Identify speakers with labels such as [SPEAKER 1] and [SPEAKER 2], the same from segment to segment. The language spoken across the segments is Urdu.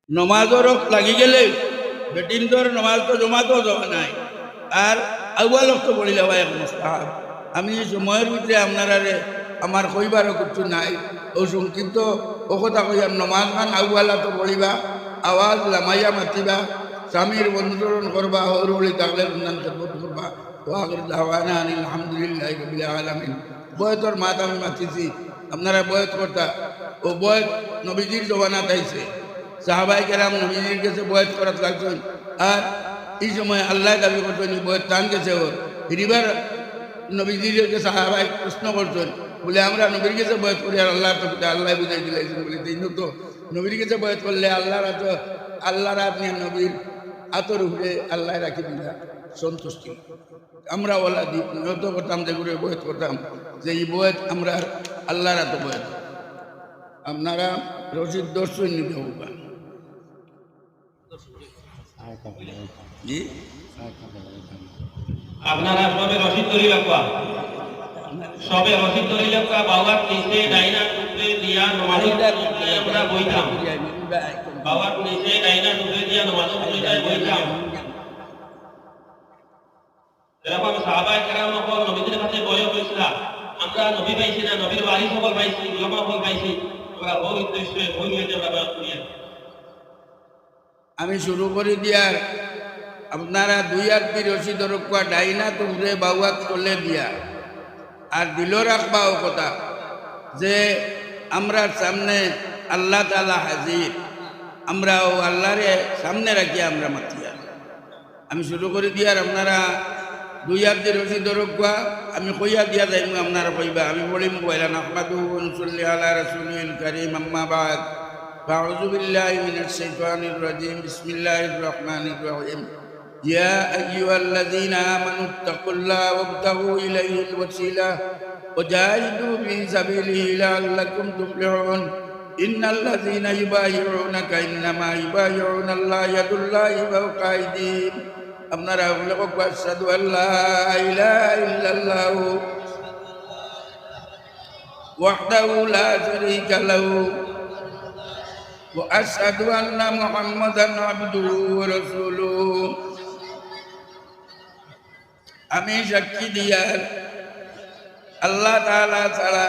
[SPEAKER 1] নমাজর লাগি গেলে বেটিনদর নমাজ তো জমাতেও জমা নাই আর আউয়াল তো বলি যাওয়া এক মুস্তাহাব। আমি সময়ের ভিতরে আপনারা আমার কইবারও কিছু নাই ও সংক্ষিপ্ত ও কথা কইয়ার নমাজ খান আউয়ালা তো বলিবা আওয়াজ লামাইয়া মাতিবা স্বামীর অনুসরণ করবা হর বলি থাকলে খেদমত করবা ওয়াগির দাওয়ানা আলহামদুলিল্লাহি রাব্বিল আলামিন। বয়তর মাত আমি মাতিছি আপনারা বয়ত করতা ও বয়ত নবীজির জমানা তাইছে সাহাবাই কেরাম নবীজির কাছে বয়ত করাত লাগছেন আর এই সময় আল্লাহ দাবি করছেন বয়ত টান গেছে ওর ফিরিবার নবীজির কাছে সাহাবাই প্রশ্ন করছেন বলে আমরা নবীর কাছে বয়ত করি আর আল্লাহ তো আল্লাহ বুঝাই দিলাইছেন বলে তিন তো নবীর কাছে বয়ত করলে আল্লাহর আপনি নবীর আতর উপরে আল্লাহ রাখি দিলা সন্তুষ্টি আমরা ওলা দিই যত করতাম যেগুলো বয়ত করতাম যে এই বয়ত আমরা আল্লাহর এত বয়ত আপনারা রশিদ দর্শন নিতে হবে জি
[SPEAKER 2] আপনারা সবে রশিদ তৈরি রাখবা সবে রশিদ তৈরি রাখবা বাবার নিচে ডাইনা টুকরে দিয়া নমাজ আমরা বইতাম বাবার নিচে ডাইনা টুকরে দিয়া নমাজ পড়িতাই বইতাম। এরকম সাহাবায়ে কেরাম হল নবীদের কাছে বয় হয়েছিল আমরা নবী পাইছি না নবীর ওয়ালি সকল পাইছি উলামা সকল পাইছি আমরা বহু উদ্দেশ্যে বই নিয়ে আমরা করিয়া
[SPEAKER 1] আমি শুরু করে দিয়ার আপনারা দুই আর কি রশিদ রক্ষা ডাইনা তুমরে বাউয়াত করলে দিয়া আর দিল রাখবা ও কথা যে আমরা সামনে আল্লাহ তাআলা হাজির আমরা ও আল্লাহরে সামনে রাখি আমরা মাতিয়া আমি শুরু করে দিয়ার আপনারা দুই আর কি রশিদ রক্ষা আমি কইয়া দিয়া যাইমু আপনারা কইবা আমি বলিম কইলা নাহমাদু ওয়া নুসাল্লি আলা রাসূলিল কারীম আম্মা বাদ أعوذ بالله من الشيطان الرجيم بسم الله الرحمن الرحيم يا أيها الذين آمنوا اتقوا الله وابتغوا إليه الوسيلة وجاهدوا في سبيله لعلكم تفلحون إن الذين يبايعونك إنما يبايعون الله يد الله فوق أيديهم আপনারা أشهد أن لا إله إلا الله وحده لا شريك له وأشهد أن محمدا عبده ورسوله আমি সাক্ষী দিয়ার আল্লাহ তাআলা ছাড়া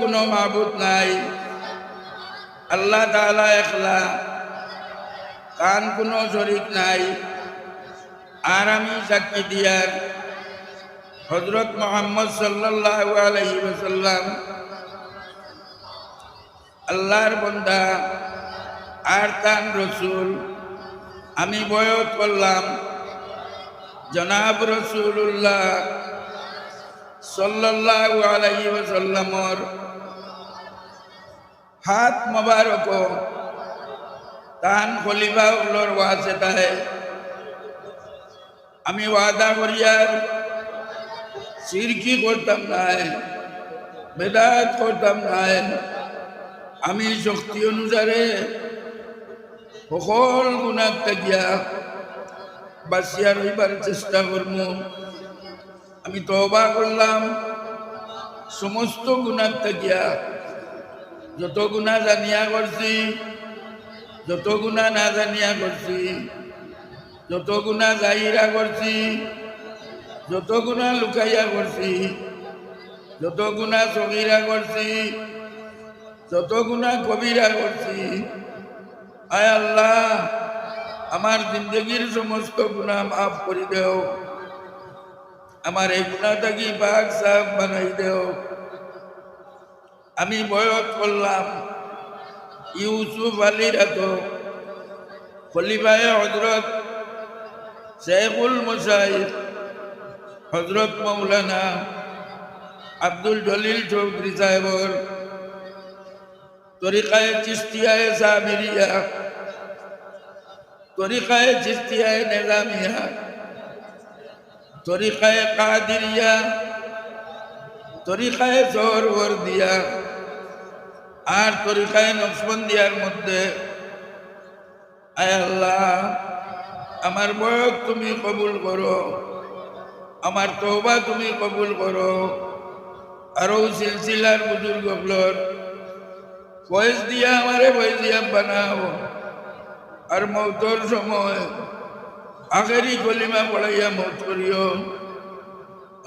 [SPEAKER 1] কোনো মাবুদ নাই আল্লাহ তাআলা একলা কান কোনো শরীক নাই আর আমি সাক্ষী দিয়ার হযরত মুহাম্মদ সাল্লাল্লাহু আলাইহি ওয়াসাল্লাম আল্লাহর বান্দা আর তার রাসূল। আমি বয়ত করলাম জনাব রাসূলুল্লাহ সাল্লাল্লাহু আলাইহি ওয়াসাল্লামর হাত মোবারক তান খলিফা উল্লর ওয়াসিতায় আমি ওয়াদা করিয়ার শিরকি করতাম না বেদাত করতাম না আমি শক্তি অনুসারে সকল গুণার ত্যাগিয়া বাঁচিয়া রইবার চেষ্টা করব। আমি তওবা করলাম সমস্ত গুণার ত্যাগিয়া যত গুণা জানিয়া করছি যত গুণা না জানিয়া করছি যত গুণা জাহিরা করছি যত গুণা লুকাইয়া করছি যত গুণা সগীরা করছি যত গুণা কবিরা করছি আয় আল্লাহ আমার জিন্দগির সমস্ত গুণা মাফ করে দেও আমার এই গুণাটাকে পাক সাফ বানাই দেও। আমি বয়ত করলাম ইউসুফ আলীর এত খলিফায়ে হযরত শেখুল মুশাইখ হযরত মাওলানা আব্দুল জলিল চৌধুরী সাহেবর তরিকায়ে চিশতিয়ায়ে সাবিরিয়া তরিকায়ে চিশতিয়ায়ে নিজামিয়া তরিকায়ে কাদিরিয়া তরিকায়ে সোহরওয়ার্দিয়া আর তরিকায়ে নকশবন্দিয়ার মধ্যে আয় আল্লাহ আমার বয়স তুমি কবুল করো আমার তওবা তুমি কবুল করো আরো সিলসিলার বুজুর্গগুলোর বয়স দিয়া আমারে বয়সিয়া বানাও আর মৌতর সময় আখেরি কলিমা পড়াইয়া মৌত করিও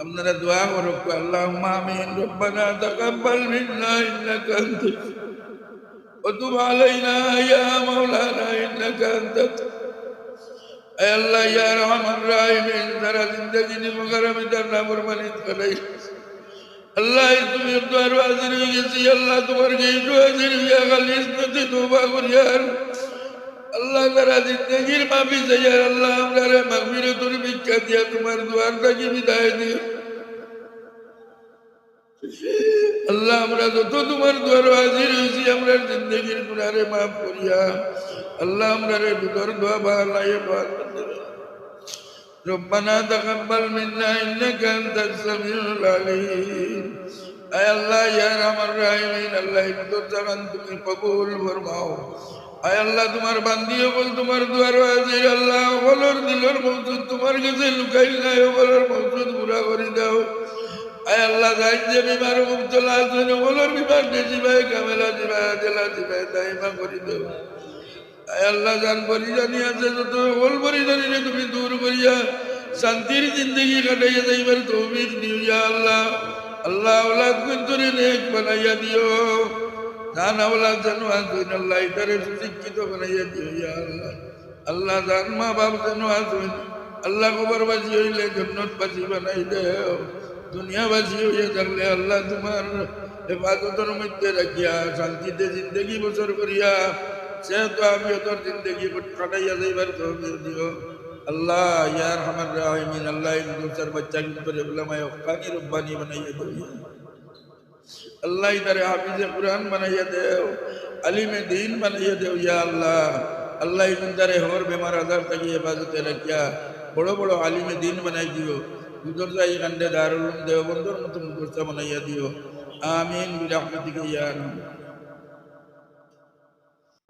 [SPEAKER 1] আপনারা দোয়া করো আল্লাহুম্মা আমিন রব্বানা তাকাব্বাল মিন্না ইন্নাকা আনতাস ওয়া তুব আলাইনা ইয়া মাওলানা ইন্নাকা আনতাত اے اللہ یا رحم الراحمین ذرا زندگی نے مغرم درنا فرمانیت کرائی اللہ تم اقدار حاضر ہوئی گئی اللہ تمہار گئی جو حاضر ہوئی غلیظ نتی توبہ کریار اللہ ذرا زندگی معافی سے یار اللہ ہمارے مغفرت اور بچہ دیا تمہار دوار تک بدائے دیا اللہ ہمارا تو تمہار دوار حاضر ہوئی سی ہمارے زندگی گناہ معاف کریا اللہ ہمارے بدر دعا بھالا یہ بات ربنا تقبل منا انك انت السميع العليم اے اللہ یا رحم الراحمین اللہ بدر زمان تمہیں قبول فرماؤ اے اللہ تمہار بندیوں کو تمہار دوار حاضر اللہ غلور دلور موجود تمہار کسے لکائی نہ ہو غلور موجود برا کری داؤ اے اللہ ذات سے بیمار مبتلا سنے غلور بیمار دے شفائے کاملہ شفائے دلا شفائے دائمہ کری داؤ اے اللہ جان پریشانی سے تو غل پریشانی نے تمہیں دور کریا شانتیر زندگی کٹائی دائی پر توفیق دیو یا اللہ اللہ اولاد کو تری نیک بنایا دیو جان اولاد جنوان سوین اللہ ادھر سکی تو بنایا دیو یا اللہ اللہ جان ماں باپ جنوان سوین اللہ کو بربسی ہوئی لے جنت بسی بنائی دے دنیا بسی ہوئی در لے اللہ تمہار حفاظت اور مجھتے رکھیا شانتی دے زندگی بسر کریا صحت و عافیت اور زندگی کو کٹائی دائی پر توفیق دیو اللہ یا رحم الراحمین اللہ ان دوسر بچہ کی پر علماء اقانی ربانی بنائی دو اللہ ادھر حافظ قرآن بنائی دے علیم دین بنائی دے یا اللہ اللہ ادھر اور بیمار آدھار تک حفاظت رکھیا بڑو بڑو علیم دین بنائی دیو ادھر جائی گندے دارالعلوم دیو بندر متم درستہ بنائی دیو آمین برحمتک یا رحم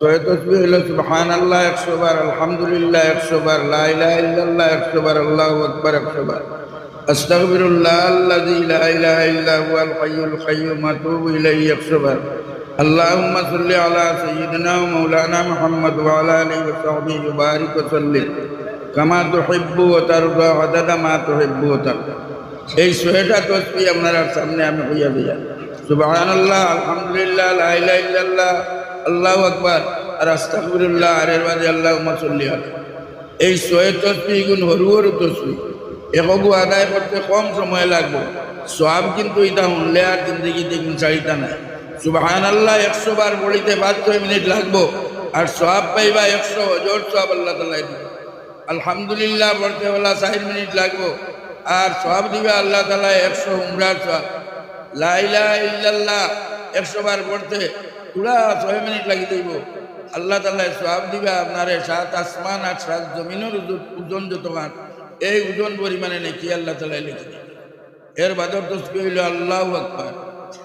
[SPEAKER 1] تو تسبیح اللہ سبحان اللہ 100 بار الحمدللہ 100 بار لا الہ الا اللہ 100 بار اللہ اکبر 100 بار استغفر اللہ الذی لا الہ الا هو الحی القیوم اتوب الیہ 100 بار اللہم صلی علی سیدنا و مولانا محمد وعلی آلہ وصحبہ وبارک وسلم کما تحب و ترضى عدد ما تحب و ترضى এই 100টা তসবিহ আপনার সামনে আমি কইয়া দিয়া সুবহানাল্লাহ আলহামদুলিল্লাহ লা ইলাহা ইল্লাল্লাহ আল্লাহু আকবার আর আস্তাগফিরুল্লাহ আর এর বাদে আল্লাহুম্মা সাল্লি আলাইহি এই 100 তসবিহ গুণ হরুর তসবিহ একগু আদায় করতে কম সময় লাগবে সওয়াব কিন্তু এটা শুনলে আর জিন্দেগি দেখুন চাইতা না সুবহানাল্লাহ 100 বার বলিতে 5-6 মিনিট লাগবে আর সওয়াব পাইবা 100 হজর সওয়াব আল্লাহ তাআলা দিবে আলহামদুলিল্লাহ বলতে বলা 4 মিনিট লাগবে আর সওয়াব দিবে আল্লাহ তাআলা 100 উমরার সওয়াব লা ইলাহা ইল্লাল্লাহ 100 বার পড়তে পুরা 6 মিনিট লাগি দিব আল্লাহ তাআলা সওয়াব দিবে আপনারে 7 আসমান আর 7 জমিনের ওজন যতমান এই ওজন পরিমাণে নাকি আল্লাহ তাআলা লিখে দিবে এর বাদর তসবিহ হইল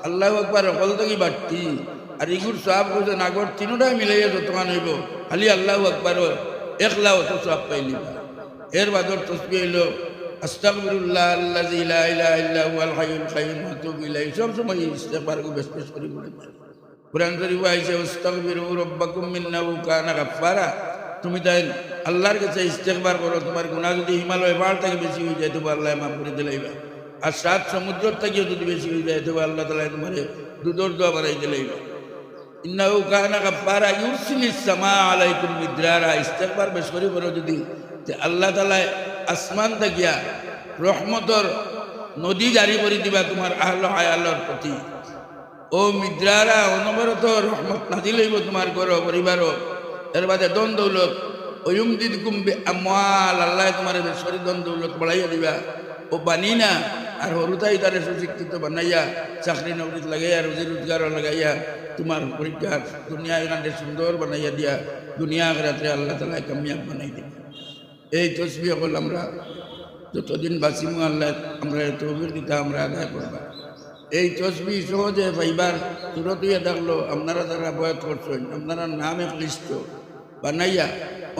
[SPEAKER 1] আল্লাহু আকবার বলতে কি বাড়তি আর ইগুর সওয়াব কইছে নাগর তিনটা মিলাইয়া যতমান হইব খালি আল্লাহু আকবার একলা অত সওয়াব পাইলি এর বাদর তসবিহ হইল আস্তাগফিরুল্লাহ আল্লাযী লা ইলাহা ইল্লা হুয়াল হাইয়ুল কাইয়্যুম ওয়া আতুবু ইলাইহি সব সময় ইস্তেগফার কো বেশ বেশ করে পড়ে কুরআন শরীফে আইছে আস্তাগফিরু রাব্বাকুম ইন্নাহু কানা গাফফারা তুমি তাই আল্লাহর কাছে ইস্তেগফার করো তোমার গুনাহ যদি হিমালয় পাহাড় থেকে বেশি হয়ে যায় তো আল্লাহ মাফ করে দিলাইবা আর 7 সমুদ্র থেকে যদি বেশি হয়ে যায় তো আল্লাহ তাআলা তোমারে দুদর দোয়া বাড়াই দিলাইবা ইন্নাহু কানা গাফফারা ইউরসিলিস সামা আলাইকুম মিদরারা ইস্তেগফার বেশ করে করো যদি তে আল্লাহ তাআলা আসমান থেকে রহমতের নদী জারি করে দিবা তোমার আহলে হায়ালের প্রতি ও মিদ্রারা অনবরত রহমত নাজিল হইব তোমার ঘর পরিবার এর বাদে দন দৌলত ওয়ুমদিদকুম বিআমওয়াল আল্লাহ তোমার বেশরি দন দৌলত বাড়াইয়া দিবা ও বানিনা আর হরুতাই তারে সুশিক্ষিত বানাইয়া চাকরি নৌকরি লাগাইয়া রুজি রোজগার লাগাইয়া তোমার পরীক্ষা দুনিয়া এখানে সুন্দর বানাইয়া দিয়া দুনিয়া আখিরাতে আল্লাহ তাআলা কামিয়াব বানাই দিবে এই তসবিহ হল আমরা যতদিন বাঁচিমু আল্লাহ আমরা তৌফিক দিতে আমরা আদায় করবা এই তসবিহ সহজে পাইবার তুরত হইয়া থাকলো আপনারা যারা বয়াত করছেন আপনারা নাম এক লিস্ট বানাইয়া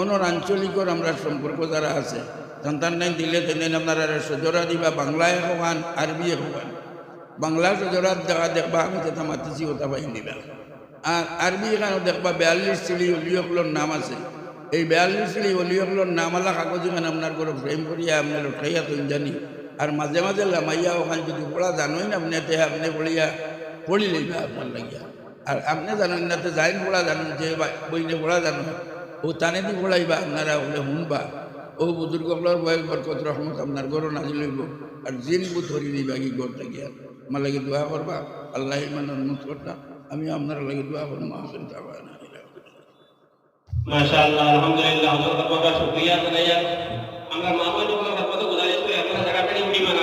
[SPEAKER 1] অনর আঞ্চলিকর আমরা সম্পর্ক যারা আছে সন্তান নাই দিলে তেনে আপনারা সজরা দিবা বাংলায় হবান আরবি হবান বাংলা সজরাত দেখা দেখবা আমি যেটা মাতিছি ওটা পাই নিবা আর আরবি এখানে দেখবা 42 সিঁড়ি অলিয়কলোর নাম আছে। এই 42 সিঁড়ি অলিয়কলোর নামালা কাগজ এখানে আপনার করে ফ্রেম করিয়া আপনার উঠাইয়া তুই জানি আর মাঝে মাঝে লামাইয়া ওখানে যদি পড়া জানোই না আপনি এতে আপনি পড়িয়া পড়ি লইবা আপনার লাগিয়া। আর আপনি জানেন না তো যাইন পড়া জানেন যে বইনে পড়া জানো ও টানে দি পড়াইবা আপনারা ওগুলো শুনবা। ও বুজুর্গগুলোর বয়স বরকত রহমত আপনার গরো নাজি লইব আর জিন বুধ ধরি দিবা কি গড় থাকিয়া আমার লাগে দোয়া করবা। আল্লাহ ইমান উন্নত করতা আমি আপনার লাগে দোয়া করবো। আসেন
[SPEAKER 2] মাশাআল্লাহ, আলহামদুলিল্লাহ, হযরত আপনার শুকরিয়া জানাইয়া আমরা মামুন লোকের খদমত গুজারিশ করি আপনারা জায়গা পেড়ি উঠি মানা।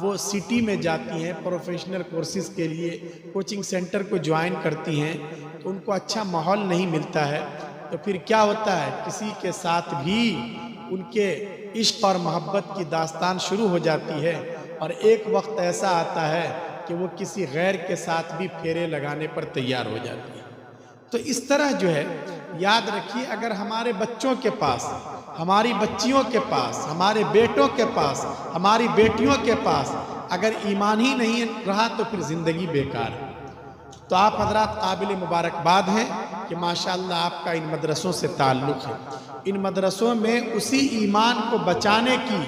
[SPEAKER 3] وہ سٹی میں جاتی ہیں پروفیشنل کورسز کے لیے، کوچنگ سینٹر کو جوائن کرتی ہیں تو ان کو اچھا ماحول نہیں ملتا ہے، تو پھر کیا ہوتا ہے، کسی کے ساتھ بھی ان کے عشق اور محبت کی داستان شروع ہو جاتی ہے، اور ایک وقت ایسا آتا ہے کہ وہ کسی غیر کے ساتھ بھی پھیرے لگانے پر تیار ہو جاتی ہے۔ تو اس طرح جو ہے یاد رکھیے، اگر ہمارے بچوں کے پاس، ہماری بچیوں کے پاس، ہمارے بیٹوں کے پاس، ہماری بیٹیوں کے پاس اگر ایمان ہی نہیں رہا تو پھر زندگی بیکار ہے۔ تو آپ حضرات قابل مبارکباد ہیں کہ ماشاءاللہ آپ کا ان مدرسوں سے تعلق ہے۔ ان مدرسوں میں اسی ایمان کو بچانے کی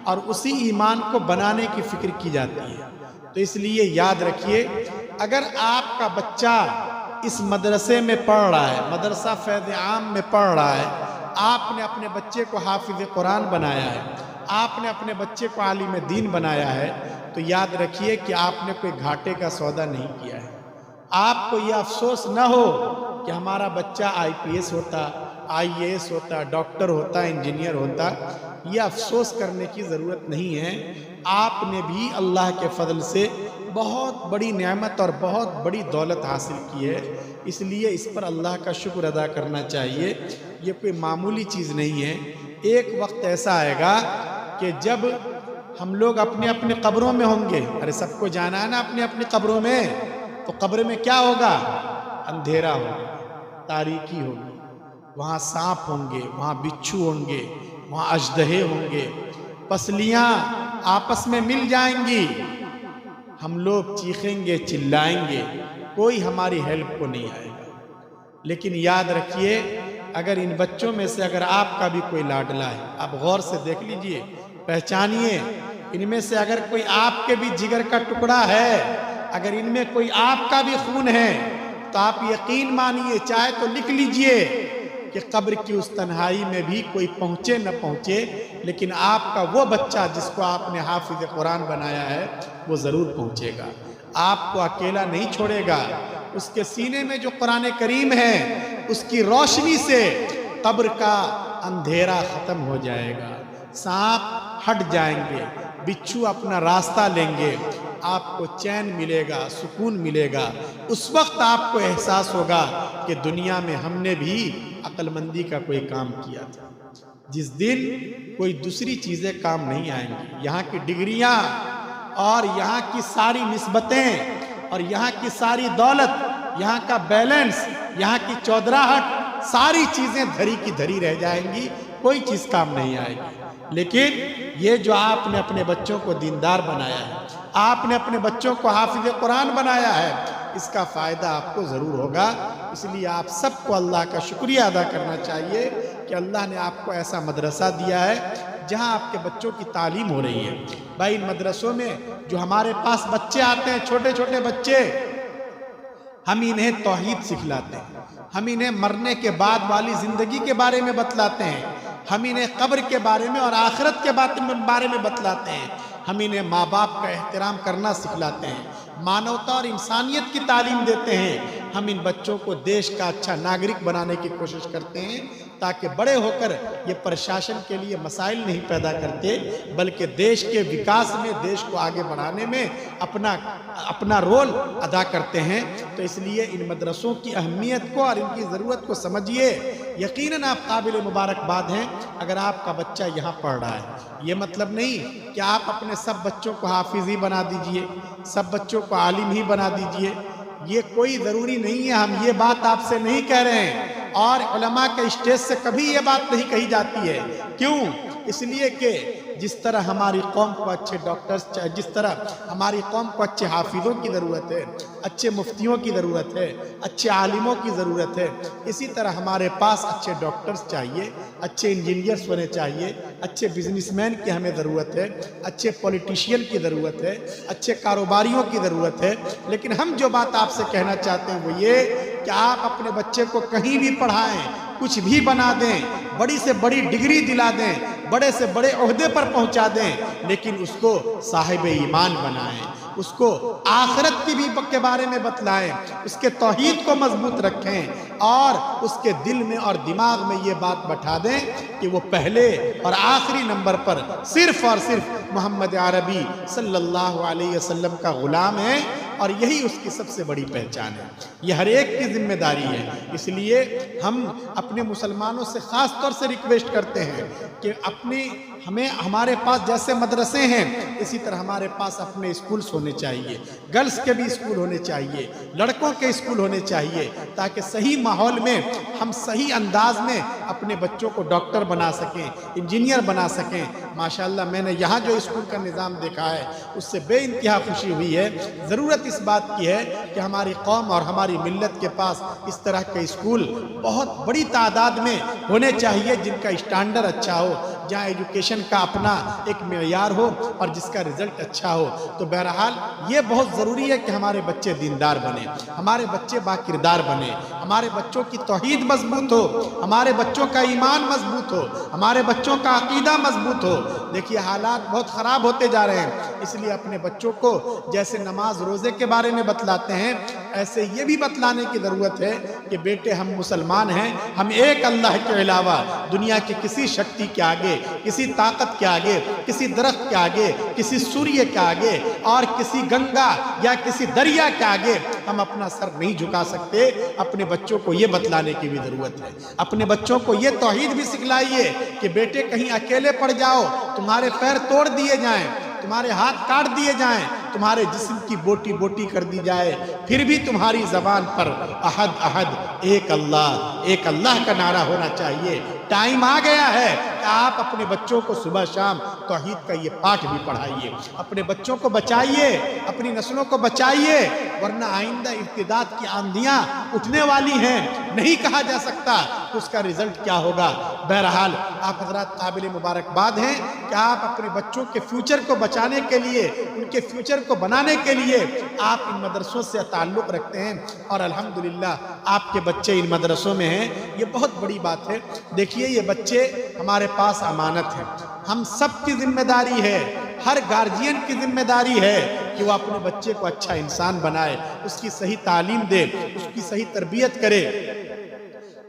[SPEAKER 3] اور اسی ایمان کو بنانے کی فکر کی جاتی ہے۔ تو اس لیے یاد رکھیے، اگر آپ کا بچہ اس مدرسے میں پڑھ رہا ہے، مدرسہ فیض عام میں پڑھ رہا ہے، آپ نے اپنے بچے کو حافظ قرآن بنایا ہے، آپ نے اپنے بچے کو عالم دین بنایا ہے، تو یاد رکھیے کہ آپ نے کوئی گھاٹے کا سودا نہیں کیا ہے۔ آپ کو یہ افسوس نہ ہو کہ ہمارا بچہ IPS ہوتا، IAS ہوتا، ڈاکٹر ہوتا، انجینئر ہوتا، یہ افسوس کرنے کی ضرورت نہیں ہے۔ آپ نے بھی اللہ کے فضل سے بہت بڑی نعمت اور بہت بڑی دولت حاصل کی ہے، اس لیے اس پر اللہ کا شکر ادا کرنا چاہیے۔ یہ کوئی معمولی چیز نہیں ہے۔ ایک وقت ایسا آئے گا کہ جب ہم لوگ اپنے اپنے قبروں میں ہوں گے، ارے سب کو جانا ہے نا اپنے اپنی قبروں میں، تو قبر میں کیا ہوگا؟ اندھیرا ہوگا، تاریکی ہوگی، وہاں سانپ ہوں گے، وہاں بچھو ہوں گے، وہاں اژدہے ہوں گے، پسلیاں آپس میں مل جائیں گی، ہم لوگ چیخیں گے، چلائیں گے، کوئی ہماری ہیلپ کو نہیں آئے گا۔ لیکن یاد رکھیے، اگر ان بچوں میں سے اگر آپ کا بھی کوئی لاڈلا ہے، آپ غور سے دیکھ لیجئے، پہچانیے، ان میں سے اگر کوئی آپ کے بھی جگر کا ٹکڑا ہے، اگر ان میں کوئی آپ کا بھی خون ہے، تو آپ یقین مانیے، چاہے تو لکھ لیجئے کہ قبر کی اس تنہائی میں بھی کوئی پہنچے نہ پہنچے، لیکن آپ کا وہ بچہ جس کو آپ نے حافظ قرآن بنایا ہے وہ ضرور پہنچے گا، آپ کو اکیلا نہیں چھوڑے گا۔ اس کے سینے میں جو قرآن کریم ہے، اس کی روشنی سے قبر کا اندھیرا ختم ہو جائے گا، سانپ ہٹ جائیں گے، بچھو اپنا راستہ لیں گے، آپ کو چین ملے گا، سکون ملے گا۔ اس وقت آپ کو احساس ہوگا کہ دنیا میں ہم نے بھی عقل مندی کا کوئی کام کیا تھا۔ جس دن کوئی دوسری چیزیں کام نہیں آئیں گی، یہاں کی ڈگریاں اور یہاں کی ساری نسبتیں اور یہاں کی ساری دولت، یہاں کا بیلنس، یہاں کی چودراہٹ، ساری چیزیں دھری کی دھری رہ جائیں گی، کوئی چیز کام نہیں آئے گی۔ لیکن یہ جو آپ نے اپنے بچوں کو دیندار بنایا ہے، آپ نے اپنے بچوں کو حافظ قرآن بنایا ہے، اس کا فائدہ آپ کو ضرور ہوگا۔ اس لیے آپ سب کو اللہ کا شکریہ ادا کرنا چاہیے کہ اللہ نے آپ کو ایسا مدرسہ دیا ہے جہاں آپ کے بچوں کی تعلیم ہو رہی ہے۔ بھائی، ان مدرسوں میں جو ہمارے پاس بچے آتے ہیں، چھوٹے چھوٹے بچے، ہم انہیں توحید سکھلاتے ہیں، ہم انہیں مرنے کے بعد والی زندگی کے بارے میں بتلاتے ہیں، ہم انہیں قبر کے بارے میں اور آخرت کے بارے میں بتلاتے ہیں، ہم انہیں ماں باپ کا احترام کرنا سکھلاتے ہیں، مانوتا اور انسانیت کی تعلیم دیتے ہیں۔ ہم ان بچوں کو دیش کا اچھا ناگرک بنانے کی کوشش کرتے ہیں تاکہ بڑے ہو کر یہ پرشاسن کے لیے مسائل نہیں پیدا کرتے، بلکہ دیش کے وکاس میں، دیش کو آگے بڑھانے میں اپنا رول ادا کرتے ہیں۔ تو اس لیے ان مدرسوں کی اہمیت کو اور ان کی ضرورت کو سمجھیے۔ یقیناً آپ قابل مبارکباد ہیں اگر آپ کا بچہ یہاں پڑھ رہا ہے۔ یہ مطلب نہیں کہ آپ اپنے سب بچوں کو حافظ ہی بنا دیجئے، سب بچوں کو عالم ہی بنا دیجئے، یہ کوئی ضروری نہیں ہے۔ ہم یہ بات آپ سے نہیں کہہ رہے ہیں، اور علماء کے اسٹیج سے کبھی یہ بات نہیں کہی جاتی ہے۔ کیوں؟ اس لیے کہ جس طرح ہماری قوم کو اچھے ڈاکٹرز چاہیے، جس طرح ہماری قوم کو اچھے حافظوں کی ضرورت ہے، اچھے مفتیوں کی ضرورت ہے، اچھے عالموں کی ضرورت ہے، اسی طرح ہمارے پاس اچھے ڈاکٹرز چاہیے، اچھے انجینئرز ہونے چاہیے، اچھے بزنس مین کی ہمیں ضرورت ہے، اچھے پولیٹیشین کی ضرورت ہے، اچھے کاروباریوں کی ضرورت ہے۔ لیکن ہم جو بات آپ سے کہنا چاہتے ہیں وہ یہ کہ آپ اپنے بچے کو کہیں بھی پڑھائیں، کچھ بھی بنا دیں، بڑی سے بڑی ڈگری دلا دیں، بڑے سے بڑے عہدے پر پہنچا دیں، لیکن اس کو صاحب ایمان بنائیں، اس کو آخرت کی بھی کے بارے میں بتلائیں، اس کے توحید کو مضبوط رکھیں، اور اس کے دل میں اور دماغ میں یہ بات بٹھا دیں کہ وہ پہلے اور آخری نمبر پر صرف اور صرف محمد عربی صلی اللہ علیہ وسلم کا غلام ہے، اور یہی اس کی سب سے بڑی پہچان ہے۔ یہ ہر ایک کی ذمہ داری ہے۔ اس لیے ہم اپنے مسلمانوں سے خاص طور سے ریکویسٹ کرتے ہیں کہ ہمارے پاس جیسے مدرسے ہیں اسی طرح ہمارے پاس اپنے اسکولز ہونے چاہیے، گرلز کے بھی اسکول ہونے چاہیے، لڑکوں کے اسکول ہونے چاہیے، تاکہ صحیح ماحول میں ہم صحیح انداز میں اپنے بچوں کو ڈاکٹر بنا سکیں، انجینئر بنا سکیں۔ ماشاءاللہ میں نے یہاں جو اسکول کا نظام دیکھا ہے اس سے بے انتہا خوشی ہوئی ہے۔ ضرورت اس بات کی ہے کہ ہماری قوم اور ہماری ملت کے پاس اس طرح کے اسکول بہت بڑی تعداد میں ہونے چاہیے، جن کا اسٹینڈرڈ اچھا ہو، جہاں ایجوکیشن کا اپنا ایک معیار ہو اور جس کا رزلٹ اچھا ہو۔ تو بہرحال یہ بہت ضروری ہے کہ ہمارے بچے دیندار بنیں، ہمارے بچے باکردار بنیں، ہمارے بچوں کی توحید مضبوط ہو، ہمارے بچوں کا ایمان مضبوط ہو، ہمارے بچوں کا عقیدہ مضبوط ہو۔ دیکھیے حالات بہت خراب ہوتے جا رہے ہیں، اس لیے اپنے بچوں کو جیسے نماز روزے کے بارے میں بتلاتے ہیں، ایسے یہ بھی بتلانے کی ضرورت ہے کہ بیٹے ہم مسلمان ہیں، ہم ایک اللہ کے علاوہ دنیا کی کسی شکتی کے آگے، کسی طاقت کے آگے، کسی درخت کے آگے، کسی سوریہ کے آگے اور کسی گنگا یا کسی دریا کے آگے ہم اپنا سر نہیں جھکا سکتے۔ اپنے بچوں کو یہ بتلانے کی بھی ضرورت ہے۔ اپنے بچوں کو یہ توحید بھی سکھلائیے کہ بیٹے کہیں اکیلے پڑ جاؤ، تمہارے پیر توڑ دیے جائیں، تمہارے ہاتھ کاٹ دیے جائیں، تمہارے جسم کی بوٹی بوٹی کر دی جائے، پھر بھی تمہاری زبان پر احد احد ایک اللہ کا نعرہ ہونا چاہیے۔ ٹائم آ گیا ہے کہ آپ اپنے بچوں کو صبح شام توحید کا یہ پاٹھ بھی پڑھائیے، اپنے بچوں کو بچائیے، اپنی نسلوں کو بچائیے، ورنہ آئندہ ارتداد کی آندیاں اٹھنے والی ہیں، نہیں کہا جا سکتا کہ اس کا رزلٹ کیا ہوگا۔ بہرحال آپ حضرات قابل مبارکباد ہیں کہ آپ اپنے بچوں کے فیوچر کو بچانے کے لیے، ان کے فیوچر کو بنانے کے لیے آپ ان مدرسوں سے تعلق رکھتے ہیں، اور الحمدللہ آپ کے بچے ان مدرسوں میں ہیں، یہ بہت بڑی بات ہے۔ دیکھیے یہ بچے ہمارے پاس امانت ہیں، ہم سب کی ذمہ داری ہے، ہر گارجین کی ذمہ داری ہے کہ وہ اپنے بچے کو اچھا انسان بنائے، اس کی صحیح تعلیم دے، اس کی صحیح تربیت کرے،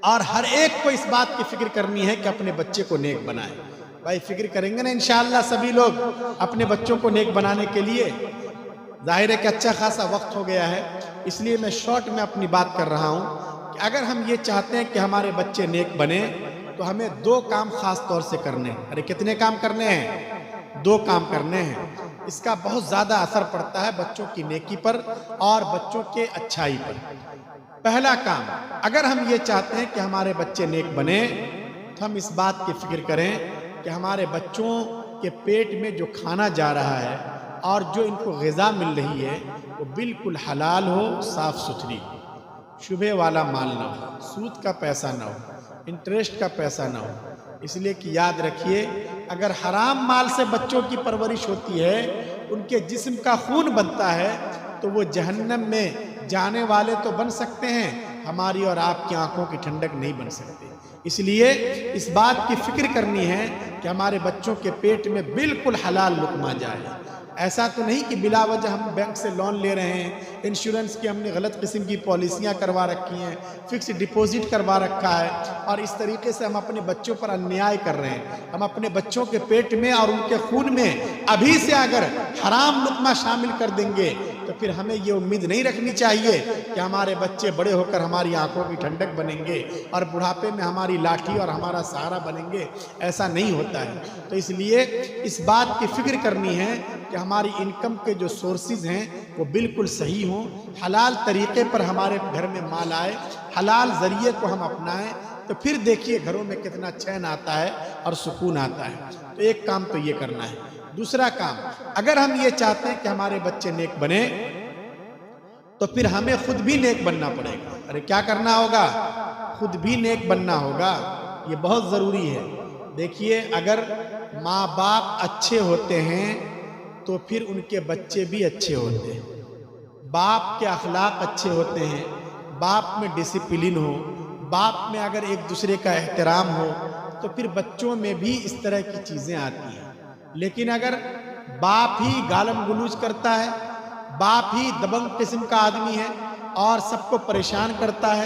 [SPEAKER 3] اور ہر ایک کو اس بات کی فکر کرنی ہے کہ اپنے بچے کو نیک بنائے۔ بھائی فکر کریں گے نا انشاءاللہ سبھی لوگ اپنے بچوں کو نیک بنانے کے لیے؟ ظاہر ہے کہ اچھا خاصا وقت ہو گیا ہے، اس لیے میں شارٹ میں اپنی بات کر رہا ہوں کہ اگر ہم یہ چاہتے ہیں کہ ہمارے بچے نیک بنیں تو ہمیں 2 کام خاص طور سے کرنے ہیں۔ ارے کتنے کام کرنے ہیں؟ 2 کام کرنے ہیں۔ اس کا بہت زیادہ اثر پڑتا ہے بچوں کی نیکی پر اور بچوں کے اچھائی پر۔ پہلا کام، اگر ہم یہ چاہتے ہیں کہ ہمارے بچے نیک بنیں تو ہم اس بات کی فکر کریں کہ ہمارے بچوں کے پیٹ میں جو کھانا جا رہا ہے اور جو ان کو غذا مل رہی ہے وہ بالکل حلال ہو، صاف ستھری، شبہ والا مال نہ ہو، سود کا پیسہ نہ ہو، انٹرسٹ کا پیسہ نہ ہو۔ اس لیے کہ یاد رکھیے اگر حرام مال سے بچوں کی پرورش ہوتی ہے، ان کے جسم کا خون بنتا ہے تو وہ جہنم میں جانے والے تو بن سکتے ہیں، ہماری اور آپ کی آنکھوں کی ٹھنڈک نہیں بن سکتے۔ اس لیے اس بات کی فکر کرنی ہے کہ ہمارے بچوں کے پیٹ میں بالکل حلال لقمہ جائے۔ ایسا تو نہیں کہ بلا وجہ ہم بینک سے لون لے رہے ہیں، انشورنس کی ہم نے غلط قسم کی پالیسیاں کروا رکھی ہیں، فکس ڈپوزٹ کروا رکھا ہے، اور اس طریقے سے ہم اپنے بچوں پر انیائے کر رہے ہیں۔ ہم اپنے بچوں کے پیٹ میں اور ان کے خون میں ابھی سے اگر حرام لقمہ شامل کر دیں گے تو پھر ہمیں یہ امید نہیں رکھنی چاہیے کہ ہمارے بچے بڑے ہو کر ہماری آنکھوں کی ٹھنڈک بنیں گے اور بڑھاپے میں ہماری لاٹھی اور ہمارا سہارا بنیں گے۔ ایسا نہیں ہوتا ہے۔ تو اس لیے اس بات کی فکر کرنی ہے کہ ہماری انکم کے جو سورسز ہیں وہ بالکل صحیح ہوں، حلال طریقے پر ہمارے گھر میں مال آئے، حلال ذریعے کو ہم اپنائیں، تو پھر دیکھیے گھروں میں کتنا چین آتا ہے اور سکون آتا ہے۔ تو ایک کام تو یہ کرنا ہے۔ دوسرا کام، اگر ہم یہ چاہتے ہیں کہ ہمارے بچے نیک بنیں تو پھر ہمیں خود بھی نیک بننا پڑے گا۔ ارے کیا کرنا ہوگا؟ خود بھی نیک بننا ہوگا، یہ بہت ضروری ہے۔ دیکھیے اگر ماں باپ اچھے ہوتے ہیں تو پھر ان کے بچے بھی اچھے ہوتے ہیں۔ باپ کے اخلاق اچھے ہوتے ہیں، باپ میں ڈسپلن ہو، باپ میں اگر ایک دوسرے کا احترام ہو تو پھر بچوں میں بھی اس طرح کی چیزیں آتی ہیں۔ لیکن اگر باپ ہی گالم گلوچ کرتا ہے، باپ ہی دبنگ قسم کا آدمی ہے اور سب کو پریشان کرتا ہے،